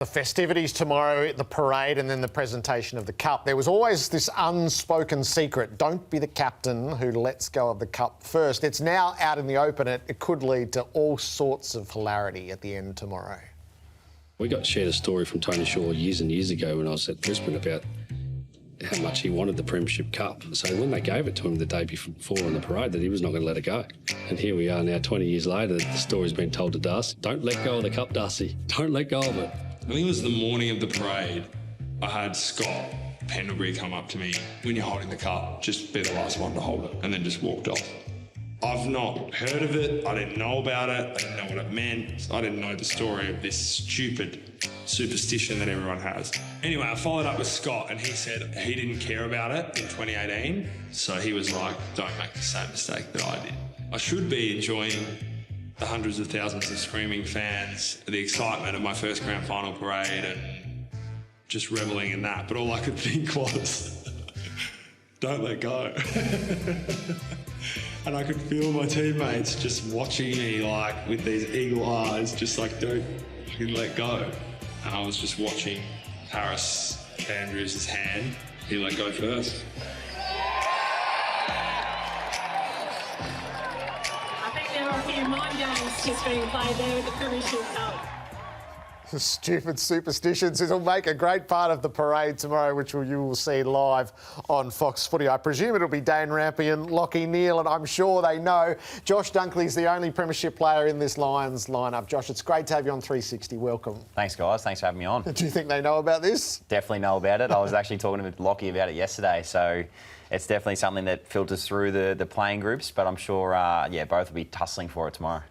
The festivities tomorrow, the parade and then the presentation of the cup. There was always this unspoken secret, don't be the captain who lets go of the cup first. It's now out in the open. It could lead to all sorts of hilarity at the end tomorrow. We got shared a story from Tony Shaw years and years ago when I was at Brisbane about how much he wanted the Premiership Cup. So when they gave it to him the day before on the parade, that he was not going to let it go. And here we are now 20 years later, the story's been told to Darcy. Don't let go of the cup, Darcy. Don't let go of it. I think it was the morning of the parade. I had Scott Pendlebury come up to me. When you're holding the cup, just be the last one to hold it, and then just walked off. I've not heard of it. I didn't know about it. I didn't know what it meant. I didn't know the story of this stupid superstition that everyone has. Anyway, I followed up with Scott, and he said he didn't care about it in 2018. So he was like, don't make the same mistake that I did. I should be enjoying the hundreds of thousands of screaming fans, the excitement of my first grand final parade and just reveling in that. But all I could think was, don't let go. And I could feel my teammates just watching me like with these eagle eyes, just like, don't fucking let go. And I was just watching Harris Andrews' hand. He let go first. There are a few mind games just being played there with the Premiership Cup. Stupid superstitions. It'll make a great part of the parade tomorrow, which you will see live on Fox Footy. I presume it'll be Dan Rampion, Lachie Neale, and I'm sure they know. Josh Dunkley's the only Premiership player in this Lions lineup. Josh, it's great to have you on 360. Welcome. Thanks, guys. Thanks for having me on. Do you think they know about this? Definitely know about it. I was actually talking to Lachie about it yesterday, so it's definitely something that filters through the playing groups, but I'm sure, both will be tussling for it tomorrow.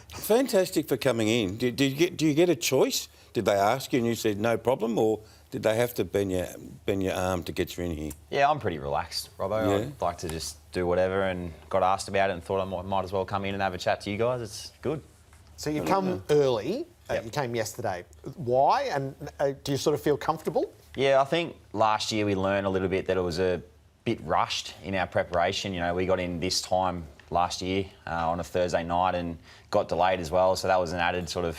Fantastic for coming in. Do you get a choice? Did they ask you and you said no problem, or did they have to bend your arm to get you in here? Yeah, I'm pretty relaxed, Robbo. Yeah. I'd like to just do whatever, and got asked about it and thought I might as well come in and have a chat to you guys. It's good. So you come early. Yep. You came yesterday. Why? And do you sort of feel comfortable? Yeah, I think last year we learned a little bit that it was a bit rushed in our preparation. You know, we got in this time last year on a Thursday night and got delayed as well, so that was an added sort of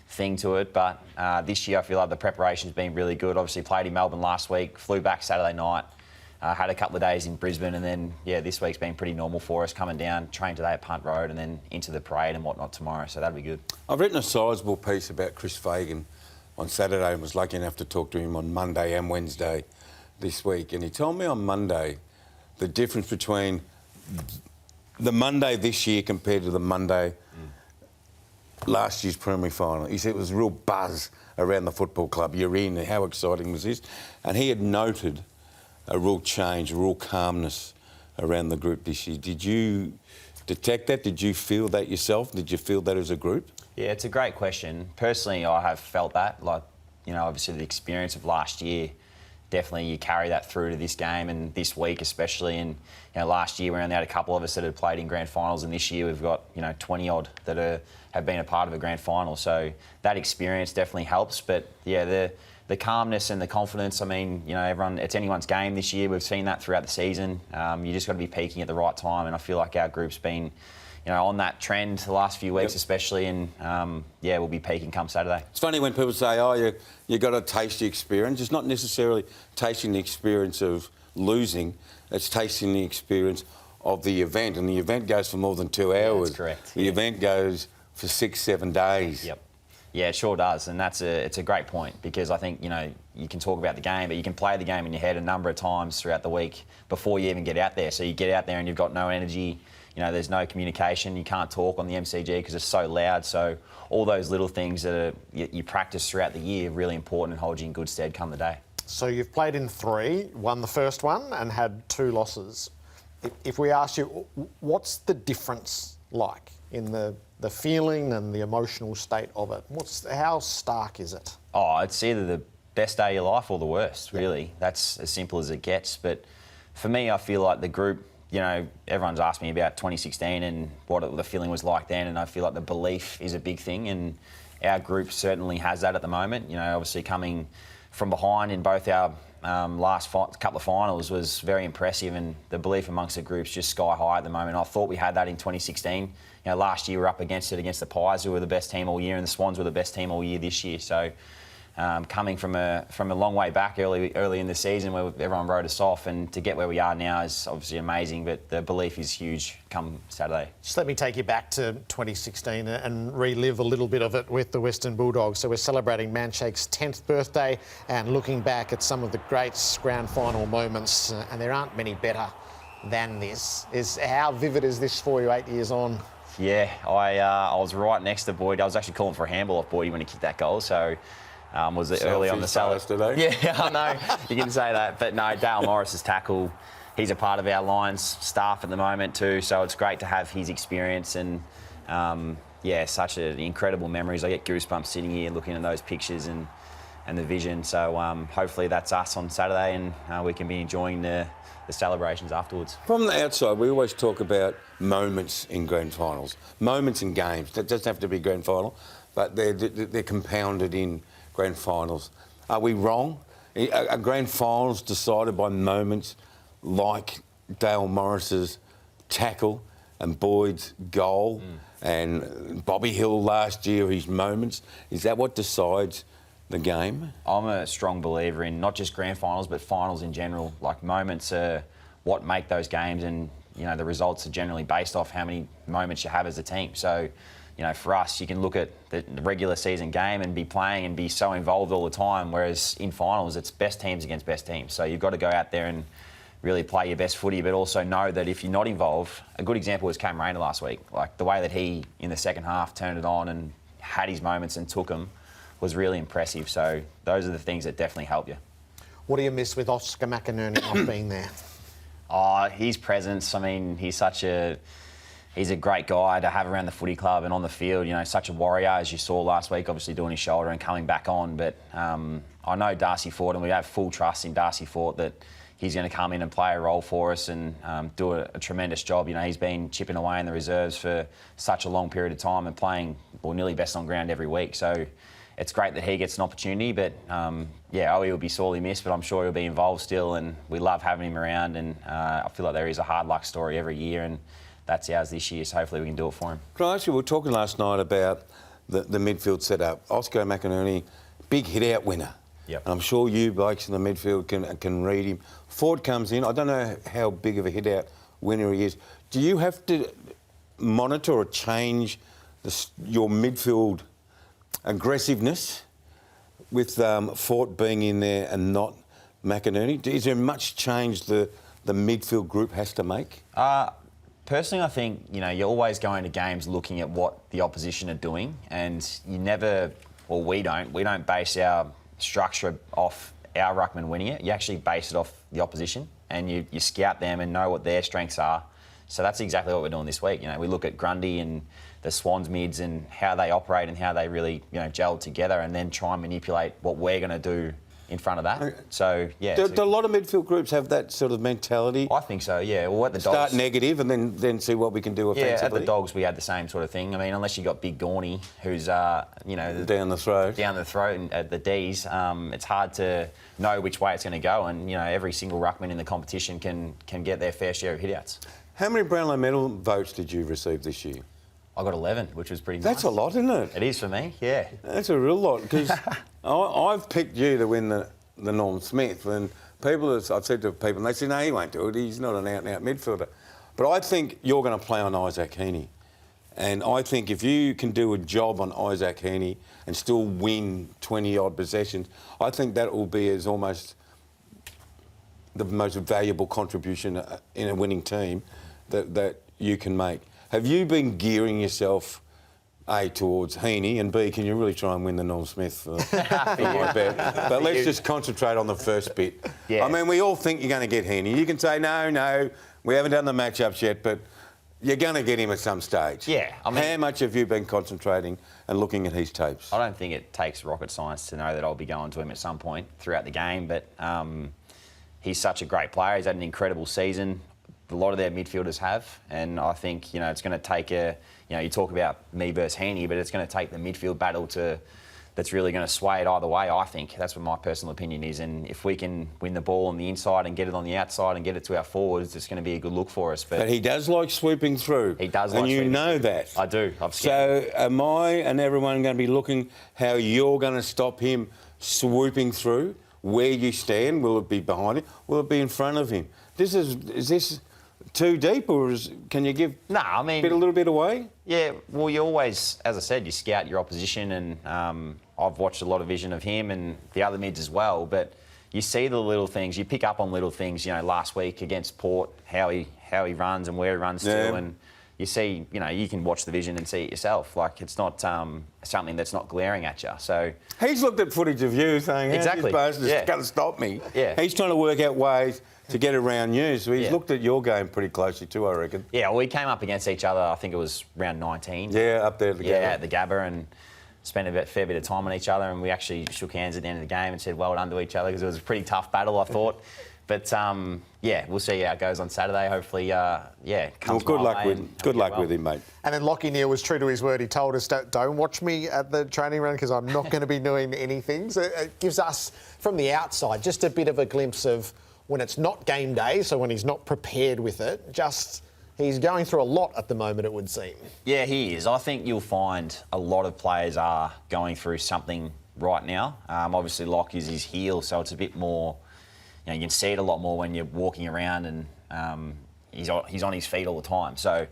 thing to it. But this year I feel like the preparation's been really good. Obviously played in Melbourne last week, flew back Saturday night, had a couple of days in Brisbane, and then this week's been pretty normal for us, coming down, trained today at Punt Road and then into the parade and whatnot tomorrow, so that'll be good. I've written a sizable piece about Chris Fagan on Saturday and was lucky enough to talk to him on Monday and Wednesday this week, and he told me on Monday the difference between the Monday this year compared to the Monday last year's Premier Final. He said it was a real buzz around the football club. You're in, and how exciting was this? And he had noted a real change, a real calmness around the group this year. Did you detect that? Did you feel that yourself? Did you feel that as a group? Yeah, it's a great question. Personally, I have felt that. Like, you know, obviously the experience of last year, definitely you carry that through to this game and this week especially. And, you know, last year we only had a couple of us that had played in grand finals, and this year we've got, 20 odd that have been a part of a grand final. So that experience definitely helps. But yeah, the calmness and the confidence, I mean, everyone, it's anyone's game this year. We've seen that throughout the season. You just got to be peaking at the right time, and I feel like our group's been on that trend the last few weeks especially, and we'll be peaking come Saturday. It's funny when people say, oh, you got to taste the experience. It's not necessarily tasting the experience of losing, it's tasting the experience of the event, and the event goes for more than 2 hours. That's correct. The event goes for 6-7 days. Yep. Yeah, it sure does, and it's a great point, because I think, you can talk about the game, but you can play the game in your head a number of times throughout the week before you even get out there. So you get out there and you've got no energy, there's no communication, you can't talk on the MCG because it's so loud. So all those little things that you practice throughout the year are really important and hold you in good stead come the day. So you've played in 3, won the first one and had 2 losses. If we ask you, what's the difference like in the feeling and the emotional state of it? How stark is it? Oh, it's either the best day of your life or the worst, really. That's as simple as it gets. But for me, I feel like the group, everyone's asked me about 2016 and what the feeling was like then, and I feel like the belief is a big thing, and our group certainly has that at the moment. Obviously coming from behind in both our last couple of finals was very impressive, and the belief amongst the group's just sky high at the moment. I thought we had that in 2016. Last year we were up against the Pies, who were the best team all year, and the Swans were the best team all year this year. So coming from a long way back early in the season where everyone wrote us off, and to get where we are now is obviously amazing, but the belief is huge come Saturday. Just let me take you back to 2016 and relive a little bit of it with the Western Bulldogs. So we're celebrating Manshake's 10th birthday and looking back at some of the great grand final moments, and there aren't many better than this. How vivid is this for you 8 years on? Yeah, I was right next to Boyd. I was actually calling for a handball off Boyd when he kicked that goal, so was it early on the Selfish salad? today. Yeah, I know, you can say that. But no, Dale Morris's tackle, he's a part of our Lions staff at the moment too, so it's great to have his experience and, such incredible memories. I get goosebumps sitting here looking at those pictures and the vision. So hopefully that's us on Saturday, and we can be enjoying the celebrations afterwards. From the outside, we always talk about moments in grand finals, moments in games. That doesn't have to be grand final, but they're compounded in grand finals. Are we wrong? Are grand finals decided by moments like Dale Morris's tackle and Boyd's goal and Bobby Hill last year, his moments? Is that what decides the game? I'm a strong believer in not just grand finals, but finals in general. Like, moments are what make those games, and the results are generally based off how many moments you have as a team. So, for us, you can look at the regular season game and be playing and be so involved all the time, whereas in finals, it's best teams against best teams. So you've got to go out there and really play your best footy, but also know that if you're not involved, a good example was Cam Rayner last week. Like, the way that he, in the second half, turned it on and had his moments and took them was really impressive. So those are the things that definitely help you. What do you miss with Oscar McInerney not being there? His presence, I mean, he's a great guy to have around the footy club and on the field, such a warrior, as you saw last week, obviously doing his shoulder and coming back on. But I know Darcy Fort, and we have full trust in Darcy Fort that he's going to come in and play a role for us and do a tremendous job. He's been chipping away in the reserves for such a long period of time and playing, nearly best on ground every week. So it's great that he gets an opportunity, but Owie will be sorely missed, but I'm sure he'll be involved still, and we love having him around, and I feel like there is a hard luck story every year, and that's ours this year, so hopefully we can do it for him. Can I ask you, we were talking last night about the midfield setup. Oscar McInerney, big hit-out winner. Yep. And I'm sure you blokes in the midfield can read him. Ford comes in. I don't know how big of a hit-out winner he is. Do you have to monitor or change your midfield aggressiveness with Fort being in there and not McInerney? Is there much change the midfield group has to make? Personally, I think, you're always going to games looking at what the opposition are doing, and you never, or we don't base our structure off our ruckman winning it. You actually base it off the opposition, and you scout them and know what their strengths are. So that's exactly what we're doing this week. We look at Grundy and the Swans mids and how they operate and how they really, gel together, and then try and manipulate what we're going to do in front of that. So, yeah. Do a lot of midfield groups have that sort of mentality? I think so, yeah. Well, at the Start Dogs, negative and then see what we can do offensively? yeah, at the Dogs we had the same sort of thing. I mean, unless you got Big Gorney, who's, down the throat. Down the throat and at the Ds, it's hard to know which way it's going to go, and, every single ruckman in the competition can get their fair share of hitouts. How many Brownlow medal votes did you receive this year? I got 11, which was pretty nice. That's a lot, isn't it? It is for me, yeah. That's a real lot, because I've picked you to win the Norm Smith, and I've said to people, and they say, no, he won't do it, he's not an out-and-out midfielder. But I think you're going to play on Isaac Heaney. And I think if you can do a job on Isaac Heaney and still win 20-odd possessions, I think that will be as almost the most valuable contribution in a winning team that you can make. Have you been gearing yourself, A, towards Heaney, and B, can you really try and win the Norm Smith for my bet? But let's just concentrate on the first bit. Yeah. I mean, we all think you're going to get Heaney. You can say, no, we haven't done the matchups yet, but you're going to get him at some stage. Yeah, I mean, how much have you been concentrating and looking at his tapes? I don't think it takes rocket science to know that I'll be going to him at some point throughout the game, but he's such a great player. He's had an incredible season. A lot of their midfielders have, and I think it's going to take you talk about me versus Heaney, but it's going to take the midfield battle that's really going to sway it either way. I think that's what my personal opinion is, and if we can win the ball on the inside and get it on the outside and get it to our forwards, it's going to be a good look for us. But he does like swooping through. He does, and like you swooping know through. that. I do. So am I and everyone going to be looking how you're going to stop him swooping through. Where you stand, will it be behind him? Will it be in front of him? Is this too deep, or can you give I mean, a little bit away? Yeah, well, you always, as I said, you scout your opposition, and I've watched a lot of vision of him and the other mids as well. But you see the little things, you pick up on little things. You know, last week against Port, how he runs and where he runs to, and you see, you know, you can watch the vision and see it yourself. Like, it's not something that's not glaring at you. So he's looked at footage of you saying, exactly, "How's this bastard's going to stop me?" Yeah. He's trying to work out ways to get around you. So he's looked at your game pretty closely too, I reckon. Yeah, well, we came up against each other. I think it was round 19. Yeah, up there at the Gabba. Yeah, at the Gabba, and spent a fair bit of time on each other, and we actually shook hands at the end of the game and said well done to each other, because it was a pretty tough battle, I thought. But yeah, we'll see how it goes on Saturday. Hopefully, comes good my luck way with and good he'll luck get well. with him, mate. And then Lachie Neale was true to his word. He told us, don't watch me at the training run because I'm not going to be doing anything. So it gives us, from the outside, just a bit of a glimpse of when it's not game day, so when he's not prepared with it, just he's going through a lot at the moment, it would seem. Yeah, he is. I think you'll find a lot of players are going through something right now. Obviously, Locke is his heel, so it's a bit more... You know, you can see it a lot more when you're walking around, and he's on his feet all the time. So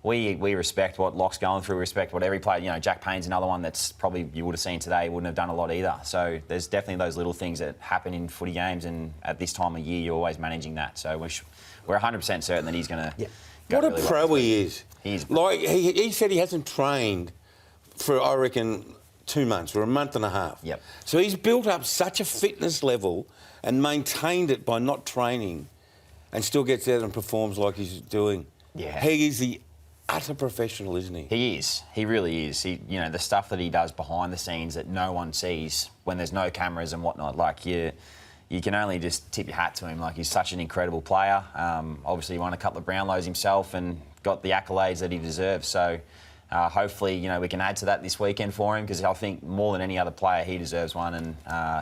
we respect what Locke's going through. We respect what every player... You know, Jack Payne's another one that's probably you would have seen today, wouldn't have done a lot either. So there's definitely those little things that happen in footy games, and at this time of year, you're always managing that. So we're 100% certain that he's going to... Yeah. What a pro he is. He's like he said he hasn't trained for, I reckon, 2 months or a month and a half. Yep. So he's built up such a fitness level and maintained it by not training, and still gets out and performs like he's doing. Yeah. He is the utter professional, isn't he? He is. He really is. You know, the stuff that he does behind the scenes that no one sees when there's no cameras and whatnot. Like, you can only just tip your hat to him. Like, he's such an incredible player. Obviously, he won a couple of Brownlows himself and got the accolades that he deserves. So hopefully, you know, we can add to that this weekend for him, because I think more than any other player, he deserves one, and,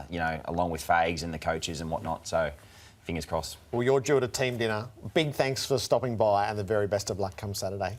you know, along with Fags and the coaches and whatnot. So fingers crossed. Well, you're due at a team dinner. Big thanks for stopping by, and the very best of luck come Saturday.